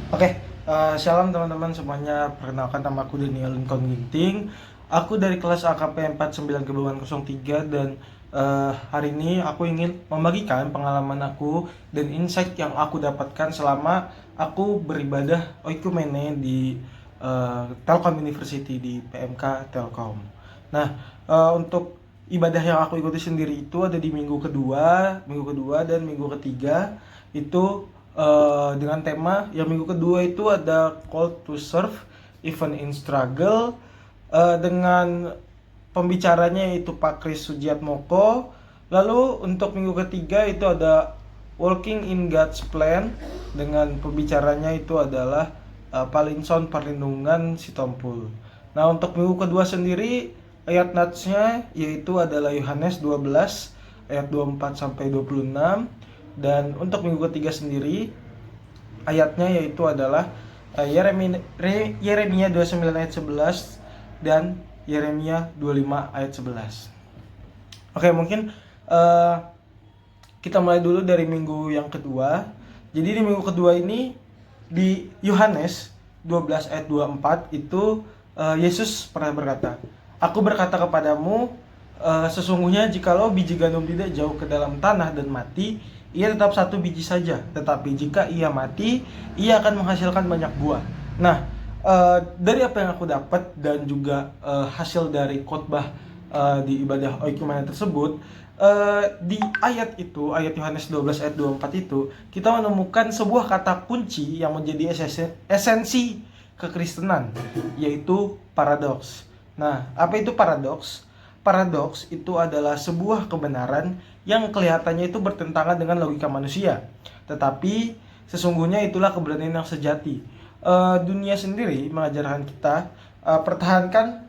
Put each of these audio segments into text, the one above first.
Oke, shalom teman-teman semuanya. Perkenalkan, nama aku Daniel Lincoln Ginting. Aku dari kelas AKP 49 Kebawaan 03 dan hari ini aku ingin membagikan pengalaman aku dan insight yang aku dapatkan selama aku beribadah oikumene di Telkom University di PMK Telkom. Nah, untuk ibadah yang aku ikuti sendiri itu ada di minggu kedua dan minggu ketiga itu dengan tema yang minggu kedua itu ada Call to Serve Even in Struggle, dengan pembicaranya yaitu Pak Kris Sujiatmoko. Lalu untuk minggu ketiga itu ada Walking in God's Plan dengan pembicaranya itu adalah Palinson Perlindungan Sitompul. Nah, untuk minggu kedua sendiri ayat natsnya yaitu adalah Yohanes 12 ayat 24 sampai 26. Dan untuk minggu ketiga sendiri ayatnya yaitu adalah Yeremia 29 ayat 11 dan Yeremia 25 ayat 11. Oke, mungkin kita mulai dulu dari minggu yang kedua. Jadi di minggu kedua ini di Yohanes 12 ayat 24 itu Yesus pernah berkata, "Aku berkata kepadamu, sesungguhnya jikalau biji gandum tidak jauh ke dalam tanah dan mati, ia tetap satu biji saja. Tetapi jika ia mati, ia akan menghasilkan banyak buah." Nah, dari apa yang aku dapat dan juga hasil dari khotbah di ibadah oikumene tersebut, di ayat itu, ayat Yohanes 12 ayat 24 itu, kita menemukan sebuah kata kunci yang menjadi esensi kekristenan, yaitu paradoks. Nah, apa itu paradoks? Paradoks itu adalah sebuah kebenaran yang kelihatannya itu bertentangan dengan logika manusia, tetapi sesungguhnya itulah kebenaran yang sejati. Dunia sendiri mengajarkan kita, pertahankan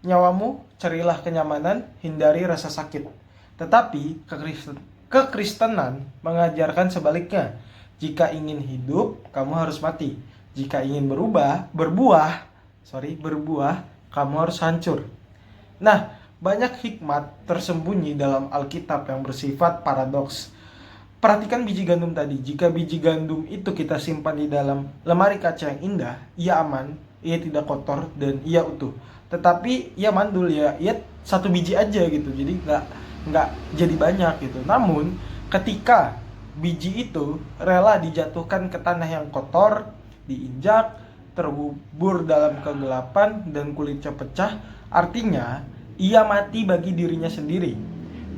nyawamu, carilah kenyamanan, hindari rasa sakit. Tetapi kekristenan mengajarkan sebaliknya. Jika ingin hidup, kamu harus mati. Jika ingin berbuah, kamu harus hancur. Nah, banyak hikmat tersembunyi dalam Alkitab yang bersifat paradoks. Perhatikan biji gandum tadi. Jika biji gandum itu kita simpan di dalam lemari kaca yang indah, ia aman, ia tidak kotor, dan ia utuh. Tetapi ia mandul, ia satu biji aja gitu. Jadi nggak jadi banyak gitu. Namun ketika biji itu rela dijatuhkan ke tanah yang kotor, diinjak, terkubur dalam kegelapan, dan kulitnya pecah, artinya ia mati bagi dirinya sendiri.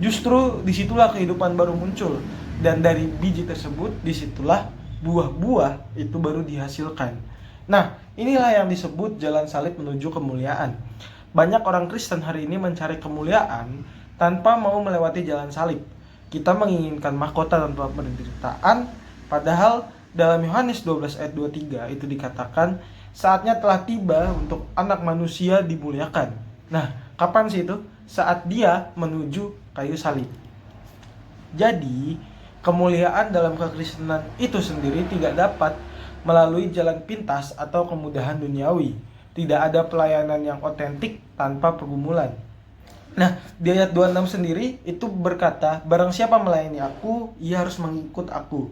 Justru disitulah kehidupan baru muncul. Dan dari biji tersebut, disitulah buah-buah itu baru dihasilkan. Nah, inilah yang disebut jalan salib menuju kemuliaan. Banyak orang Kristen hari ini mencari kemuliaan tanpa mau melewati jalan salib. Kita menginginkan mahkota tanpa penderitaan, padahal dalam Yohanes 12 ayat 23 itu dikatakan, saatnya telah tiba untuk anak manusia dimuliakan. Nah, kapan sih itu? Saat dia menuju kayu salib. Jadi, kemuliaan dalam kekristenan itu sendiri tidak dapat melalui jalan pintas atau kemudahan duniawi. Tidak ada pelayanan yang otentik tanpa pergumulan. Nah, di ayat 26 sendiri itu berkata, barang siapa melayani aku, ia harus mengikut aku.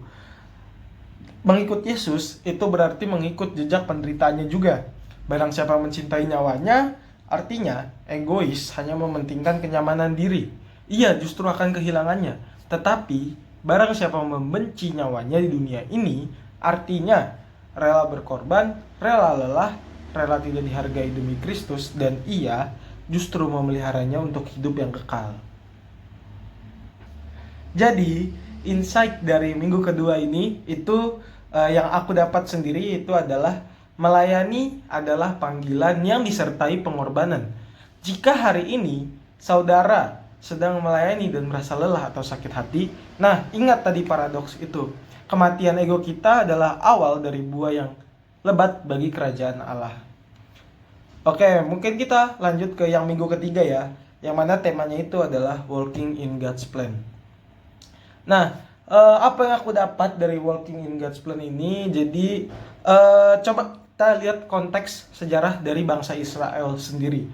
Mengikut Yesus itu berarti mengikut jejak penderitaannya juga. Barang siapa mencintai nyawanya, artinya egois, hanya mementingkan kenyamanan diri, ia justru akan kehilangannya. Tetapi barang siapa membenci nyawanya di dunia ini, artinya rela berkorban, rela lelah, rela tidak dihargai demi Kristus, dan ia justru memeliharanya untuk hidup yang kekal. Jadi, insight dari minggu kedua ini itu yang aku dapat sendiri itu adalah melayani adalah panggilan yang disertai pengorbanan. Jika hari ini saudara sedang melayani dan merasa lelah atau sakit hati, nah ingat tadi paradoks itu. Kematian ego kita adalah awal dari buah yang lebat bagi kerajaan Allah. Oke, mungkin kita lanjut ke yang minggu ketiga ya, yang mana temanya itu adalah Walking in God's Plan. Nah, apa yang aku dapat dari Walking in God's Plan ini? Jadi coba kita lihat konteks sejarah dari bangsa Israel sendiri.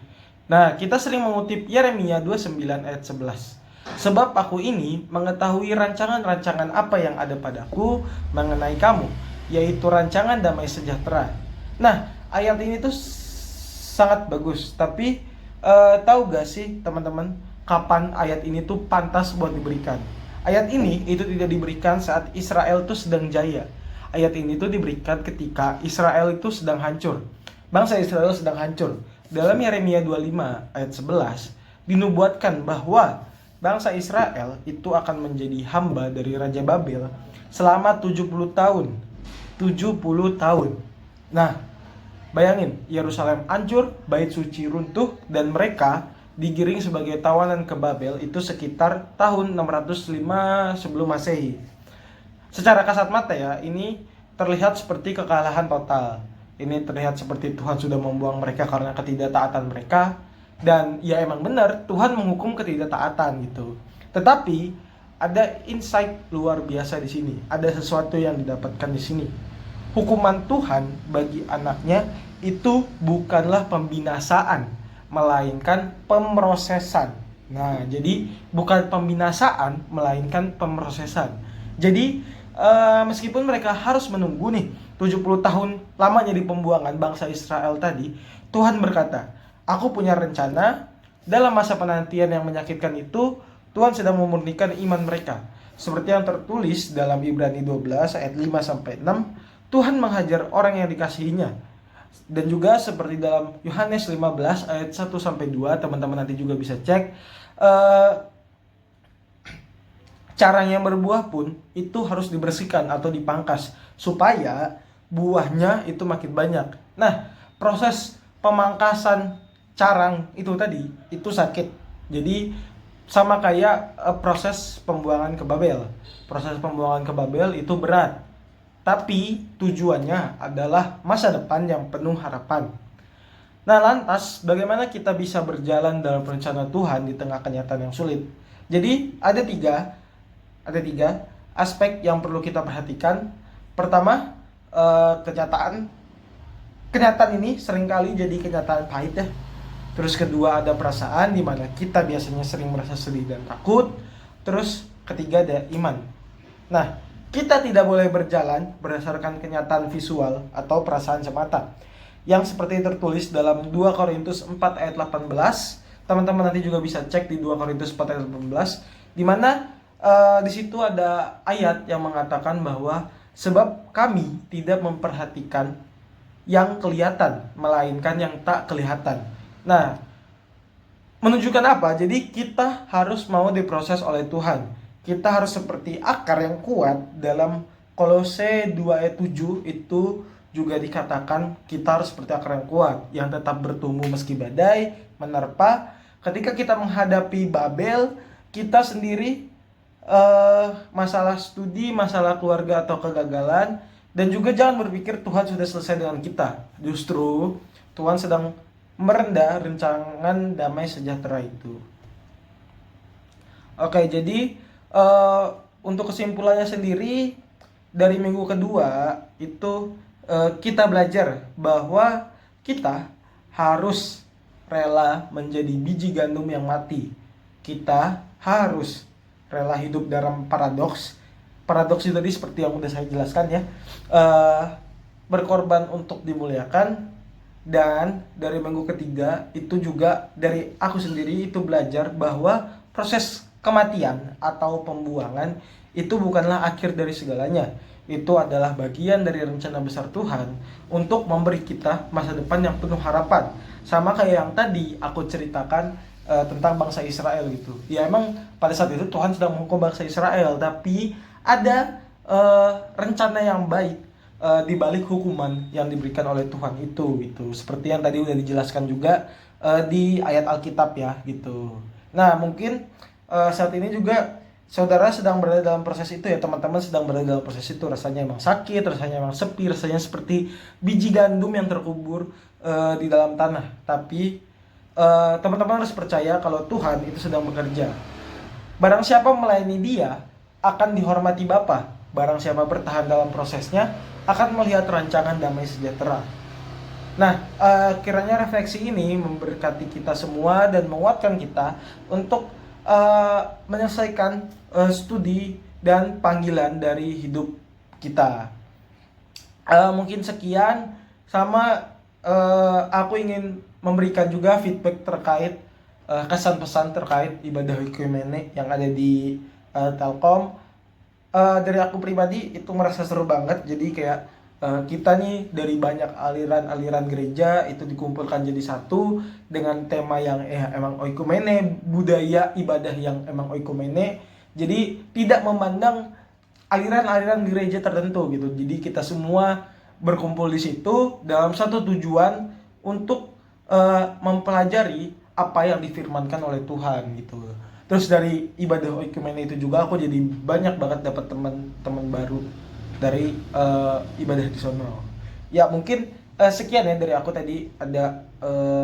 Nah, kita sering mengutip Yeremia 29 ayat 11. Sebab aku ini mengetahui rancangan-rancangan apa yang ada padaku mengenai kamu, yaitu rancangan damai sejahtera. Nah, ayat ini tuh sangat bagus, tapi tahu gak sih teman-teman, kapan ayat ini tuh pantas buat diberikan? Ayat ini itu tidak diberikan saat Israel tuh sedang jaya. Ayat ini tuh diberikan ketika Israel itu sedang hancur. Bangsa Israel sedang hancur. Dalam Yeremia 25 ayat 11 dinubuatkan bahwa bangsa Israel itu akan menjadi hamba dari Raja Babel selama 70 tahun. 70 tahun. Nah, bayangin, Yerusalem hancur, bait suci runtuh, dan mereka digiring sebagai tawanan ke Babel itu sekitar tahun 605 sebelum Masehi. Secara kasat mata ya, ini terlihat seperti kekalahan total. Ini terlihat seperti Tuhan sudah membuang mereka karena ketidaktaatan mereka. Dan ya emang benar, Tuhan menghukum ketidaktaatan gitu. Tetapi ada insight luar biasa di sini. Ada sesuatu yang didapatkan di sini. Hukuman Tuhan bagi anaknya itu bukanlah pembinasaan, melainkan pemrosesan. Nah, jadi bukan pembinasaan, melainkan pemrosesan. Jadi meskipun mereka harus menunggu nih 70 tahun lamanya di pembuangan bangsa Israel tadi, Tuhan berkata, aku punya rencana. Dalam masa penantian yang menyakitkan itu, Tuhan sedang memurnikan iman mereka. Seperti yang tertulis dalam Ibrani 12 ayat 5-6, Tuhan menghajar orang yang dikasihinya. Dan juga seperti dalam Yohanes 15 ayat 1-2, teman-teman nanti juga bisa cek. Carang yang berbuah pun itu harus dibersihkan atau dipangkas supaya buahnya itu makin banyak. Nah, proses pemangkasan carang itu tadi itu sakit. Jadi sama kayak proses pembuangan ke Babel. Proses pembuangan ke Babel itu berat. Tapi tujuannya adalah masa depan yang penuh harapan. Nah, lantas bagaimana kita bisa berjalan dalam rencana Tuhan di tengah kenyataan yang sulit? Jadi ada tiga aspek yang perlu kita perhatikan. Pertama, kenyataan ini seringkali jadi kenyataan pahit ya. Terus kedua, ada perasaan di mana kita biasanya sering merasa sedih dan takut. Terus ketiga, ada iman. Nah, kita tidak boleh berjalan berdasarkan kenyataan visual atau perasaan semata, yang seperti tertulis dalam 2 Korintus 4 ayat 18. Teman-teman nanti juga bisa cek di 2 Korintus 4 ayat 18, di mana di situ ada ayat yang mengatakan bahwa sebab kami tidak memperhatikan yang kelihatan, melainkan yang tak kelihatan. Nah, menunjukkan apa? Jadi kita harus mau diproses oleh Tuhan. Kita harus seperti akar yang kuat. Dalam Kolose 2 ayat 7 itu juga dikatakan kita harus seperti akar yang kuat, yang tetap bertumbuh meski badai menerpa. Ketika kita menghadapi Babel, kita sendiri masalah studi, masalah keluarga atau kegagalan, dan juga jangan berpikir Tuhan sudah selesai dengan kita. Justru Tuhan sedang merendah rancangan damai sejahtera itu. Oke, jadi untuk kesimpulannya sendiri, dari minggu kedua itu kita belajar bahwa kita harus rela menjadi biji gandum yang mati. Kita harus rela hidup dalam paradoks. Paradoks itu tadi seperti yang udah saya jelaskan ya, berkorban untuk dimuliakan. Dan dari minggu ketiga itu juga dari aku sendiri itu belajar bahwa proses kematian atau pembuangan itu bukanlah akhir dari segalanya. Itu adalah bagian dari rencana besar Tuhan untuk memberi kita masa depan yang penuh harapan. Sama kayak yang tadi aku ceritakan tentang bangsa Israel gitu. Ya emang pada saat itu Tuhan sedang menghukum bangsa Israel, tapi ada rencana yang baik di balik hukuman yang diberikan oleh Tuhan itu gitu. Seperti yang tadi udah dijelaskan juga di ayat Alkitab ya gitu. Nah, mungkin saat ini juga saudara sedang berada dalam proses itu ya, teman-teman sedang berada dalam proses itu. Rasanya emang sakit, rasanya emang sepi, rasanya seperti biji gandum yang terkubur di dalam tanah. Tapi teman-teman harus percaya kalau Tuhan itu sedang bekerja. Barang siapa melayani Dia akan dihormati Bapa. Barang siapa bertahan dalam prosesnya akan melihat rancangan damai sejahtera. Nah, kiranya refleksi ini memberkati kita semua dan menguatkan kita untuk menyelesaikan studi dan panggilan dari hidup kita. Mungkin sekian, sama aku ingin memberikan juga feedback terkait kesan pesan terkait ibadah Oikumene yang ada di Telkom. Dari aku pribadi itu merasa seru banget, jadi kayak kita nih dari banyak aliran-aliran gereja itu dikumpulkan jadi satu dengan tema yang emang oikumene, budaya ibadah yang emang oikumene, jadi tidak memandang aliran-aliran gereja tertentu gitu. Jadi kita semua berkumpul di situ dalam satu tujuan untuk mempelajari apa yang difirmankan oleh Tuhan gitu. Terus dari ibadah oikumene itu juga aku jadi banyak banget dapat teman-teman baru dari ibadah di sono. Ya mungkin sekian ya dari aku tadi, ada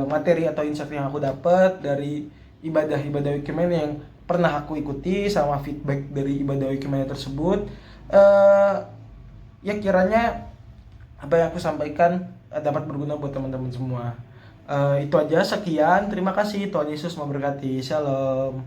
materi atau insight yang aku dapat dari ibadah-ibadah oikumene yang pernah aku ikuti sama feedback dari ibadah oikumene tersebut. Ya kiranya apa yang aku sampaikan dapat berguna buat teman-teman semua. Itu aja, sekian, terima kasih, Tuhan Yesus memberkati, shalom.